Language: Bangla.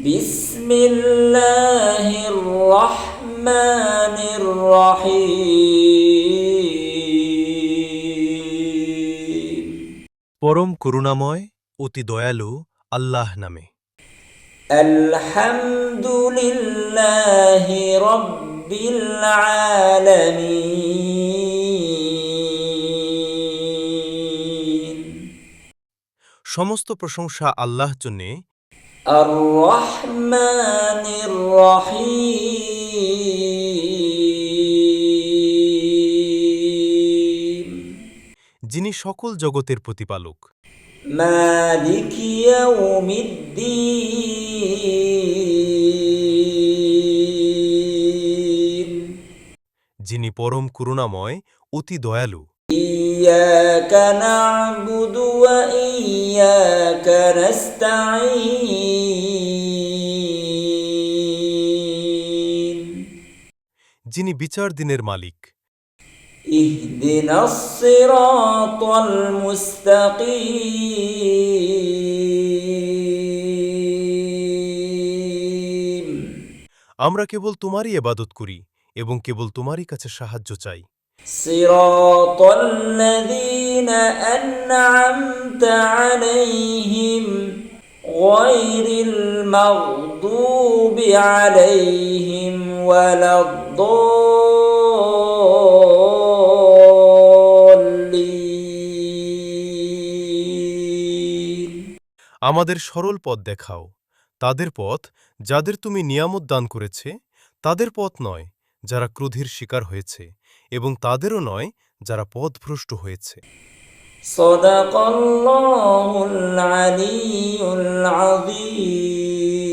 বিসমিল্লাহির রহমানির রহিম। পরম করুণাময় অতি দয়ালু আল্লাহ নামে। আলহামদুলিল্লাহি রাব্বিল আলামিন। সমস্ত প্রশংসা আল্লাহ জন্যে, আর রহমানির রহিম। যিনি সকল জগতের প্রতিপালক। মালিক ইয়াউমিদ্দিন। যিনি পরম করুণাময় অতি দয়ালু। ইয়াকা না'বুদু ওয়া ইয়াকা নাস্তাঈন। যিনি বিচার দিনের মালিক। ইহদিনাস সিরাতাল মুস্তাকিম। আমরা কেবল তোমারই ইবাদত করি এবং কেবল তোমারই কাছে সাহায্য চাই। সিরাতাল্লাযীনা আন'আমতা আলাইহিম গায়রিল মাগদুবি আলাইহিম ওয়ালাদ-দাল্লিন। আমাদের সরল পথ দেখাও, তাদের পথ যাদের তুমি নিয়ামত দান করেছে, তাদের পথ নয় যারা ক্রোধের শিকার হয়েছে, এবং তাদেরও নয় যারা পথভ্রষ্ট হয়েছে। সাদাকাল্লাহুল আলিয়্যুল আযীম।